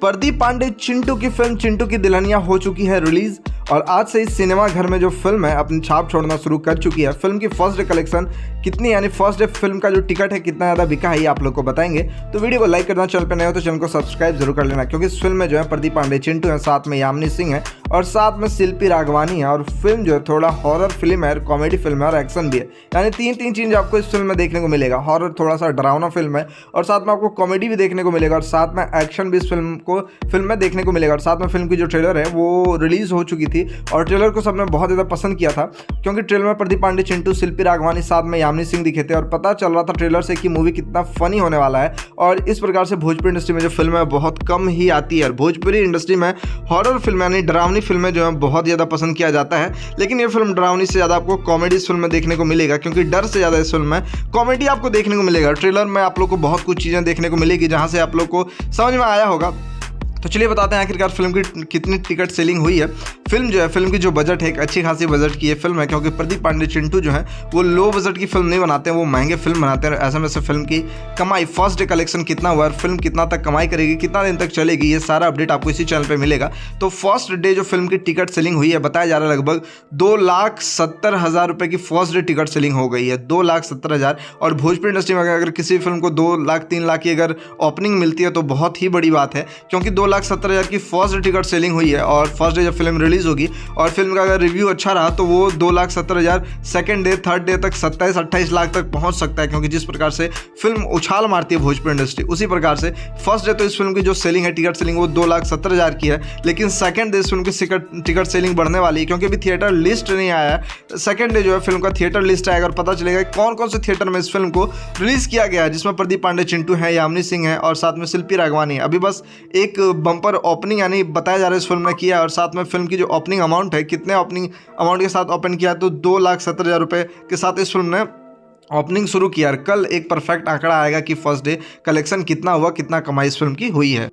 प्रदीप पांडे चिंटू की फिल्म चिंटू की दुल्हनिया हो चुकी है रिलीज और आज से इस सिनेमा घर में जो फिल्म है अपनी छाप छोड़ना शुरू कर चुकी है। फिल्म की फर्स्ट डे कलेक्शन कितनी यानी फर्स्ट डे फिल्म का जो टिकट है कितना ज़्यादा बिका है ये आप लोग को बताएंगे। तो वीडियो को लाइक करना, चैनल पे नए हो तो चैनल को सब्सक्राइब जरूर कर लेना, क्योंकि इस फिल्म में जो है प्रदीप पांडे चिंटू है, साथ में यामिनी सिंह है और साथ में शिल्पी राघवानी है। और फिल्म जो है थोड़ा हॉरर फिल्म है, कॉमेडी फिल्म है और एक्शन भी है, यानी तीन चीज़ आपको इस फिल्म में देखने को मिलेगा। हॉरर थोड़ा सा डरावना फिल्म है और साथ में आपको कॉमेडी भी देखने को मिलेगा और साथ में एक्शन भी इस फिल्म में देखने को मिलेगा। और साथ में फिल्म की जो ट्रेलर है वो रिलीज हो चुकी थी और ट्रेलर को सबने बहुत ज़्यादा पसंद किया था, क्योंकि ट्रेलर में प्रदीप पांडे चिंटू, शिल्पी राघवानी, साथ में यामिनी सिंह दिखे थे और पता चल रहा था ट्रेलर से कि मूवी कितना फनी होने वाला है। और इस प्रकार से भोजपुरी इंडस्ट्री में जो फिल्म है बहुत कम ही आती है। भोजपुरी इंडस्ट्री में हॉरर फिल्म यानी डरावनी फिल्में जो है बहुत ज़्यादा पसंद किया जाता है, लेकिन ये फिल्म डरावनी से ज़्यादा आपको कॉमेडी इस फिल्म में देखने को मिलेगा, क्योंकि डर से ज़्यादा इस फिल्म में कॉमेडी आपको देखने को मिलेगा। ट्रेलर में आप लोग को बहुत कुछ चीज़ें देखने को मिलेगी जहाँ से आप लोग को समझ में आया होगा। तो चलिए बताते हैं आखिरकार फिल्म की कितनी टिकट सेलिंग हुई है। फिल्म जो है, फिल्म की जो बजट है एक अच्छी खासी बजट की ये फिल्म है, क्योंकि प्रदीप पांडे चिंटू जो है वो लो बजट की फिल्म नहीं बनाते हैं, वो महंगे फिल्म बनाते हैं। ऐसे में से फिल्म की कमाई, फर्स्ट डे कलेक्शन कितना हुआ, फिल्म कितना तक कमाई करेगी, कितना दिन तक चलेगी, ये सारा अपडेट आपको इसी चैनल पर मिलेगा। तो फर्स्ट डे जो फिल्म की टिकट सेलिंग हुई है बताया जा रहा है लगभग 2,70,000 रुपये की फर्स्ट डे टिकट सेलिंग हो गई है, 2,70,000। और भोजपुरी इंडस्ट्री में अगर किसी फिल्म को 2 लाख 3 लाख की अगर ओपनिंग मिलती है तो बहुत ही बड़ी बात है, क्योंकि 2,70,000 की फर्स्ट डे टिकट सेलिंग हुई है। और फर्स्ट डे जब फिल्म रिलीज होगी और फिल्म का अगर रिव्यू अच्छा रहा तो वो 2,70,000 सेकंड डे, थर्ड डे तक 27-28 लाख तक पहुंच सकता है, क्योंकि जिस प्रकार से फिल्म उछाल मारती है भोजपुरी इंडस्ट्री, उसी प्रकार से फर्स्ट डे तो इस फिल्म की जो सेलिंग है, टिकट सेलिंग, वो 2,70,000 की है। लेकिन सेकंड डे इस फिल्म की टिकट सेलिंग बढ़ने वाली है, क्योंकि अभी थिएटर लिस्ट नहीं आया है। सेकंड डे जो है फिल्म का थिएटर लिस्ट आएगा और पता चलेगा कौन कौन से थिएटर में इस फिल्म को रिलीज किया गया है, जिसमें प्रदीप पांडे चिंटू है, यामिनी सिंह है और साथ में शिल्पी राघवानी है। अभी बस एक बम्पर ओपनिंग यानी बताया जा रहा है इस फिल्म ने किया, और साथ में फिल्म की जो ओपनिंग अमाउंट है, कितने ओपनिंग अमाउंट के साथ ओपन किया, तो 2,70,000 रुपये के साथ इस फिल्म ने ओपनिंग शुरू किया। कल एक परफेक्ट आंकड़ा आएगा कि फर्स्ट डे कलेक्शन कितना हुआ, कितना कमाई इस फिल्म की हुई है।